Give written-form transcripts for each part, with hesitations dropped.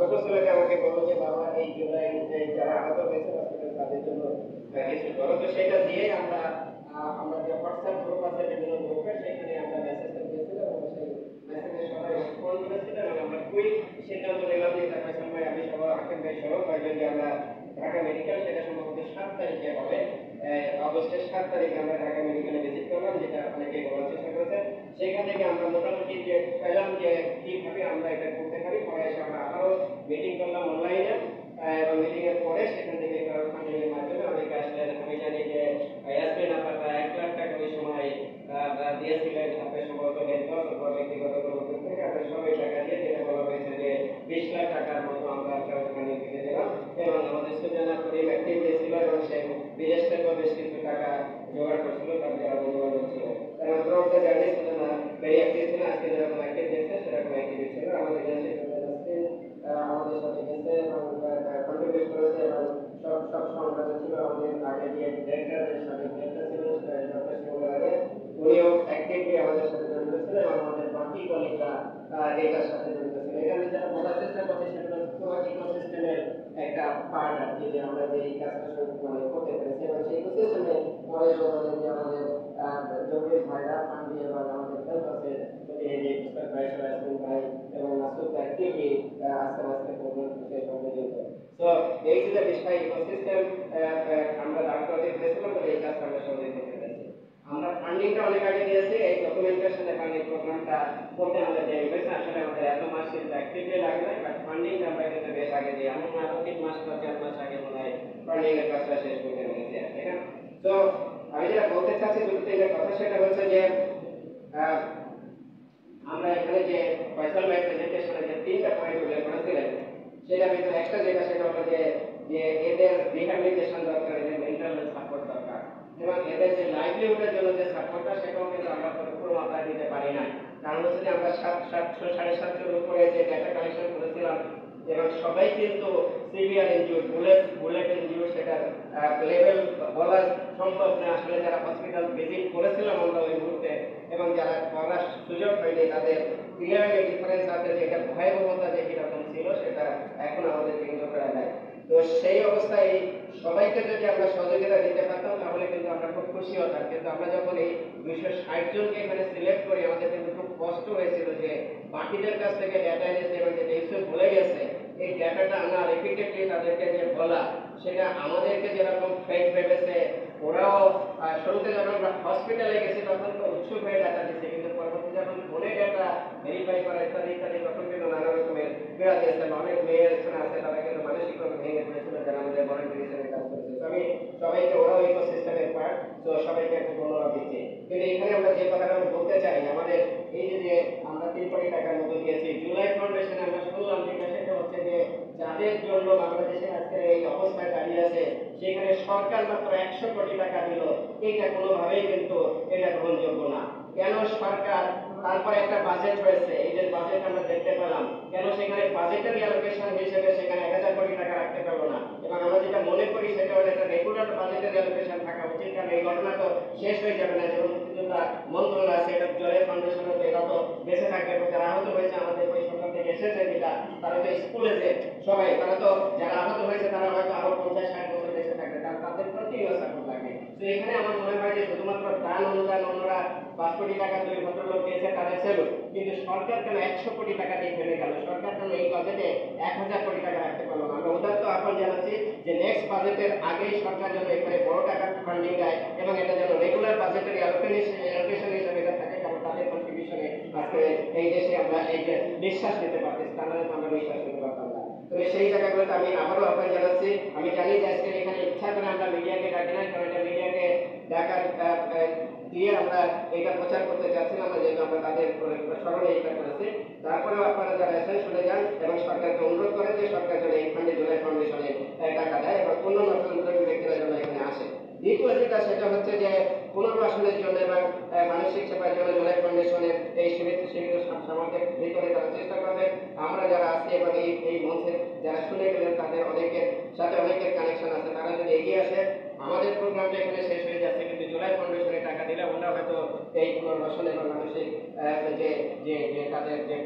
ছোট ছেলেটা আমাকে বললো যে বাবা এই জুলাই যারা আহত হয়েছে হসপিটাল তাদের জন্য কিছু করো, তো সেটা দিয়ে আমরা আমরা যে হোয়াটসঅ্যাপ গ্রুপ আছে বিভিন্ন গ্রুপে সেখানে আমরা মেসেজটা দিয়েছিলাম এবং সেই মেসেজে সবাই রেসপন্ড করেছিল এবং আমরা কুইক সিদ্ধান্ত নিলাম যে তারপর ভাই আমি সবাই আকেম ভাই সহ কয়েকজন যে আমরা ঢাকা মেডিকেল, সেটা সম্ভবত 7 তারিখে হবে, অগস্টের 7 তারিখে আমরা ঢাকা মেডিকেলে ভিজিট করলাম, যেটা অনেকে বলার চেষ্টা করেছে। সেখান থেকে আমরা মোটামুটি যে পেলাম যে কিভাবে আমরা এটা করতে পারি, পরে এসে আমরা আবারও মিটিং করলাম অনলাইনে এবং মিটিং এর পরে সেখান থেকে ক্রাউড ফান্ডিং এর মাধ্যমে অনেকে আসলেন। আমি জানি যে ইয়াসমিন আপনারা 1 লাখ টাকা ওই সময় দিয়েছিলেন, আপনি সম্ভবত নেটওয়ার্ক অথবা ব্যক্তিগত কোনো থেকে আপনার সবাই টাকা দিয়ে, যেটা বলা হয়েছে যে 20 লাখ টাকার মতো আমরা ক্রাউড ফান্ডিং থেকে দিলাম এবং আমাদের সুজানা করিম অ্যাক্টিভ ছিল এবং সে বিদেশ থেকেও বেশ কিছু টাকা জোগাড় করছিল, তার যারা বন্ধু ছিল। কারণ প্রোগ্রামটা জানি সুজানা ভেরি অ্যাক্টিভ ছিল, আজকে যেরকম অ্যাক্টিভ দেখছে সেরকম অ্যাক্টিভ ছিল। আমাদের দেশে আমাদের সাথে গেছে এবং কন্ট্রিবিউট করেছে এবং সব সংবাদ ছিল। আমাদের আগে যে ডিরেক্টরের সাথে ডিরেক্টর ছিল ডক্টর শিবলারে, উনিও অ্যাক্টিভলি আমাদের সাথে জড়িত ছিল এবং আমাদের বাকি কলিগরা এটার সাথে জড়িত ছিল। এখানে যেটা বলার চেষ্টা করছি সেটা হচ্ছে ইকোসিস্টেমের একটা পার্ট আর কি, যে আমরা যে এই কাজটা করতে পেরেছি এবং সেই ইকোসিস্টেমে পরে বলেন যে আমাদের জমির ভাইরা ফান্ডি এবং আমাদের হেল্প আছে প্রতিনিধি পুস্তক ভাই সরাসরি ভাই এবং নাসুদ অ্যাক্টিভলি আস্তে আস্তে প্রোগ্রাম শেষ হবে যেত। তো এই যে বিষয় ইকোসিস্টেম আমরা দাঁড় করতে পেরেছিলাম বলে এই কাজটা আমরা সহজে করতে পেরেছি। আমরা ফান্ডিংটা অনেক আগে দিয়েছি, এই ডকুমেন্টেশন এবং এই প্রোগ্রামটা করতে আমাদের দেরি হয়েছে। আসলে আমাদের এত মাস কিন্তু অ্যাক্টিভলি লাগে না, বাট ফান্ডিংটা আমরা কিন্তু বেশ আগে দিই। আমি আরো 3 মাস বা 4 মাস আগে মনে হয় ফান্ডিং এর কাজটা শেষ করতে পেরেছি। ঠিক আছে, তো আমি যেটা বলতে চাচ্ছি দুটো একটা কথা, সেটা হচ্ছে যে আমরা এখানে যে ফয়সাল ভাই প্রেজেন্টেশনে যে 3টা পয়েন্ট উল্লেখ করেছিলেন, সেটা ভিতরে একটা যেটা সেটা হলো যে এদের রিহ্যাবিলিটেশন দরকার, এদের মেন্টাল সাপোর্ট দরকার এবং এদের যে লাইভলিহুডের জন্য যে সাপোর্টটা সেটাও কিন্তু আমরা পুরো মাত্রায় দিতে পারি না। কারণ হচ্ছে যে আমরা 700-750 উপরে যে ডেটা কালেকশন করেছিলাম এবং সবাই কিন্তু সিভিয়ার ইনজুর্ড, বুলেট ইনজুর্ড, সেটার লেভেল বলা সম্ভব না। আসলে যারা হসপিটাল ভিজিট করেছিলাম আমরা ওই মুহূর্তে এবং যারা করার সুযোগ হয়নি তাদের ক্লিয়ারলি ডিফারেন্স আছে যে এটা ভয়াবহতা যে কিরকম ছিল সেটা এখন আমাদের কিন্তু করা যায়। তো সেই অবস্থায় সবাইকে যদি আমরা সহযোগিতা দিতে পারতাম তাহলে কিন্তু আমরা খুব খুশি হতাম। কিন্তু আমরা যখন এই 260 জনকে এখানে সিলেক্ট করি, আমাদের কিন্তু খুব কষ্ট হয়েছিল যে বাকিদের কাছ থেকে ডেটা এনেছে এবং যে নিশ্চয় ভুলে গেছে এই ডেটাটা আনা, রিপিটেডলি তাদেরকে যে বলা, সেটা আমাদেরকে যেরকম ফেক ভেবেছে ওরাও শুরুতে যখন আমরা হসপিটালে গেছি তখন তো উৎসুক হয়ে ডাটা দিচ্ছে, কিন্তু পরবর্তী যখন ফোনে ডাটা ভেরিফাই করা ইত্যাদি ইত্যাদি তখন কিন্তু নানা রকমের পীড়া দিয়েছে। অনেক মেয়ের এখানে আছে তারা কিন্তু মানসিকভাবে ভেঙে পড়েছিল যারা আমাদের ভলেন্টারি হিসেবে কাজ করেছে। তো আমি সবাইকে, ওরাও ইকোসিস্টেমের পার্ট, তো সবাইকে একটা ধন্যবাদ দিচ্ছি। কিন্তু এখানে আমরা যে কথাটা বলতে চাই, আমাদের এই যে আমরা 3 কোটি টাকার মতো দিয়েছি জুলাই ফাউন্ডেশনে, আমরা শুনলাম যেটা সেটা হচ্ছে যে যাদের জন্য বাংলাদেশে আজকে এই অবস্থায় দাঁড়িয়ে আছে সেখানে সরকার মাত্র 100 কোটি টাকা দিল, এটা কোনোভাবেই কিন্তু এটা গ্রহণযোগ্য না। কেন সরকার, তারপরে একটা বাজেট হয়েছে, এই যে বাজেট আমরা দেখতে পেলাম, কেন সেখানে বাজেটারি অ্যালোকেশন হিসেবে সেখানে 1000 কোটি টাকা রাখতে পারলো না? এবং আমরা যেটা মনে করি সেটা হলো একটা রেগুলার বাজেটারি অ্যালোকেশন থাকা উচিত, কারণ এই ঘটনা তো শেষ হয়ে যাবে না। যেমন মুক্তিযোদ্ধা মন্ত্রণালয় আছে, এটা জলের ফাউন্ডেশন, এটা তো বেঁচে থাকবে এবং যারা আহত হয়েছে আমাদের ওই সরকার থেকে এসেছে যেটা, তারা তো স্কুলে যে সবাই, তারা তো যারা আহত হয়েছে তারা হয়তো আরো 50-60 বছর বেঁচে থাকবে, কারণ তাদের কন্টিনিউয়াস সাপোর্ট লাগবে। তো এখানে আমার মনে হয় যে শুধুমাত্র দান অনুদান অন্যরা 5 কোটি টাকা 2 ভদ্রলোক দিয়েছে তাদের সেলুট, কিন্তু সরকার কেন 100 কোটি টাকা দিয়ে ফেলে গেল? সরকার কেন এই বাজেটে 1000 কোটি টাকা রাখতে পারলো না? আমরা উদাত্ত আহ্বান জানাচ্ছি যে নেক্সট বাজেটের আগেই সরকার যেন এখানে বড় টাকার ফান্ডিং দেয় এবং এটা যেন রেগুলার বাজেটের অ্যালোকেশন হিসেবে এটা থাকে, কারণ তাদের কন্ট্রিবিউশনে আজকে এই দেশে আমরা এই যে বিশ্বাস নিতে পারতেছি, তার মানে আমরা বিশ্বাস নিতে পারতাম না। তো সেই জায়গাগুলোতে আমি আবারও আহ্বান জানাচ্ছি। আমি জানি যে আজকে এখানে ইচ্ছা করে আমরা মিডিয়াকে ডাকি না, কারণ এটা মিডিয়াকে ডাকার দিয়ে আমরা এটা প্রচার করতে চাচ্ছিলাম না, যেহেতু আমরা তাদের স্মরণে এটা করেছি। তারপরেও আপনারা যারা আছেন শুনে যান এবং সরকারকে অনুরোধ করেন যে সরকার যেন এই ফান্ডে জুলাই ফাউন্ডেশনে টাকা দেয় এবং অন্যান্য ব্যক্তিরা যেন এখানে আসে। দ্বিতীয় যেটা সেটা হচ্ছে যে পুনর্বাসনের জন্য এবং মানসিক সেবার জন্য জুলাই ফাউন্ডেশনের এই সীমিত সামর্থ্যের ভিতরে তারা চেষ্টা করবে। আমরা যারা আছি এবং এই মঞ্চে যারা শুনে গেলেন তাদের অনেকের সাথে অনেকের কানেকশন আছে, তারা যদি এগিয়ে আসে, আমাদের প্রোগ্রামটা এখানে শেষ হয়ে যাচ্ছে, কিন্তু জুলাই ফাউন্ডেশনে টাকা দিলে ওরা হয়তো এই পুনর্বাসন এবং মানসিক যে যে যে তাদের যে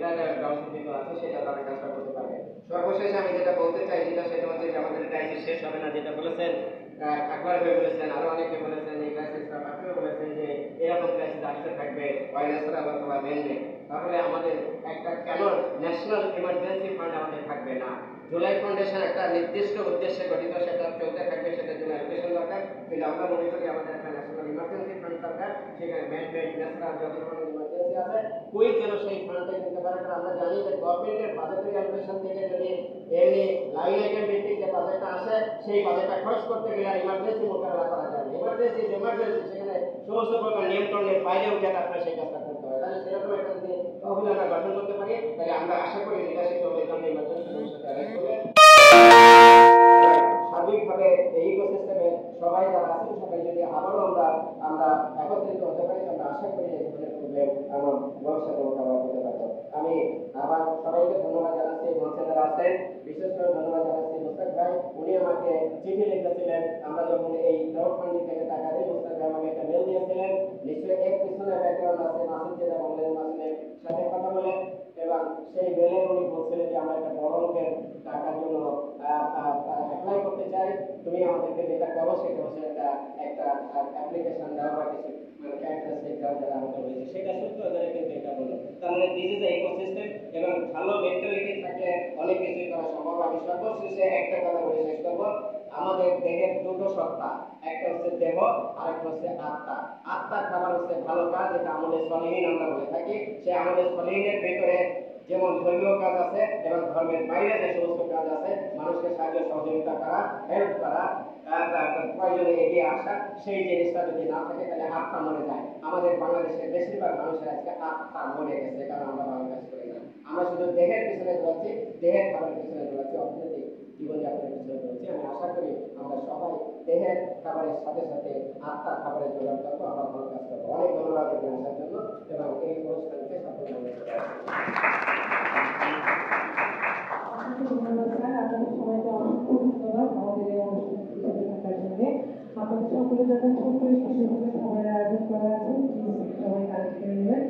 ব্যবস্থিত আছে সেটা তারা কাজটা করতে পারবে। সর্বশেষে আমি যেটা বলতে চাই সেটা হচ্ছে যে আমাদের ক্রাইসিস শেষ হবে না, যেটা বলেছেন আকবর ভাই বলেছেন, আরো অনেকে বলেছেন এই ক্রাইসিসটা, আপনিও বলেছেন যে এরকম ক্রাইসিস আসতে থাকবে ন্যাচারাল অথবা ম্যানমেড। তাহলে আমাদের একটা কেন ন্যাশনাল ইমার্জেন্সি ফান্ড আমাদের থাকবে না? জুলাই ফাউন্ডেশন একটা নির্দিষ্ট উদ্দেশ্যে গঠিত, সেটা চলতে থাকবে, সেটার জন্য অ্যালোকেশন দরকার। কিন্তু আমরা মনে করি আমাদের একটা ন্যাশনাল ইমার্জেন্সি ফান্ড দরকার, সেখানে ম্যানমেড ন্যাশনাল যত ধরনের ইমার্জেন্সি আছে কুইক যেন সেই ফান্ডটা দিতে পারে। কারণ আমরা জানি যে গভর্নমেন্টের বাজেটারি অ্যালোকেশন থেকে যদি এমনি লাইন আইটেম ভিত্তিক যে বাজেটটা আসে সেই বাজেটটা খরচ করতে গেলে আর ইমার্জেন্সি মোকাবেলা করা যায় না। ইমার্জেন্সি সেখানে সমস্ত প্রকার নিয়ন্ত্রণের বাইরে উঠে আপনার সেই কাজটা করতে হয়। তাহলে সেরকম একটা যদি তহবিল আমরা গঠন করতে পারি, তাহলে আমরা আশা করি লিডারশিপ হবে জন্য ইমার্জেন্সি ভবিষ্যতে অ্যারেস্ট করবে। সার্বিকভাবে এই ইকোসিস্টেমে সবাই যারা আছেন সবাই যদি আবারও আমরা একত্রিত হতে পারি, আমরা আশা করি এই ধরনের প্রবলেম আমার ভবিষ্যতে মোকাবেলা করতে পারবো। আমি আবার সবাইকে ধন্যবাদ জানাচ্ছি, মঞ্চে যারা আছেন বিশেষ করে ধন্যবাদ জানাচ্ছি মুস্তাক ভাই। উনি আমাকে চিঠি লিখেছিলেন, আমরা যখন এই ক্রাউড ফান্ডিং থেকে টাকা দিই, মুস্তাক ভাই আমাকে একটা মেল দিয়েছিলেন। নিশ্চয়ই এক পিছনে ব্যাকগ্রাউন্ড আছে, মাসুদ যেটা বললেন, মাসুদের সাথে কথা বলে, এবং সেই মেলে উনি বলছিলেন যে আমরা একটা বড় অঙ্কের টাকার জন্য অ্যাপ্লাই করতে চাই, তুমি আমাদেরকে যেটা করো সেটা হচ্ছে একটা অ্যাপ্লিকেশন দেওয়া বা কিছু অ্যাড্রেস দেওয়া যারা আমাদের হয়েছে, সেটা সত্য ধরে কিন্তু এটা বলো। তার মানে দিস ইজ ইকোসিস্টেম, এবং ভালো মেন্টালিটি থাকলে অনেক কিছুই করা সম্ভব। আমি সর্বশেষে একটা কথা বলে শেষ করবো, আমাদের দেহের দুটো সত্তা, একটা হচ্ছে দেহ আর একটা হচ্ছে আত্মা। আত্মার খাবার হচ্ছে ভালো কাজ, যেটা আমাদের সলিহীন আমরা বলে থাকি। সে আমাদের সলিহীনের ভেতরে যেমন ধর্মীয় কাজ আছে এবং ধর্মের বাইরে যে সমস্ত কাজ আছে, মানুষকে সাহায্য সহযোগিতা করা, হেল্প করা, প্রয়োজনে এগিয়ে আসা, সেই জিনিসটা যদি না থাকে তাহলে আত্মা মরে যায়। আমাদের বাংলাদেশের বেশিরভাগ মানুষের আজকে আত্মা মরে গেছে, কারণ আমরা ভালো কাজ করি না। আমরা শুধু দেহের পিছনে দৌড়াচ্ছি, দেহের খাবারের পিছনে দৌড়াচ্ছি, অর্থনৈতিক জীবনযাপনের পিছনে দৌড়াচ্ছি। আমি আশা করি আমরা সবাই দেহের খাবারের সাথে সাথে আত্মার খাবারের জোগাড় করবো, আমরা ভালো কাজ করবো। অনেক ধন্যবাদ এখানে আসার জন্য এবং এই অনুষ্ঠানকে সাফল্য আপনাদের সকলে যখন ছোট্ট একটি খাবারের আয়োজন করা আছে, সবাই কালেক্ট করে নেবেন।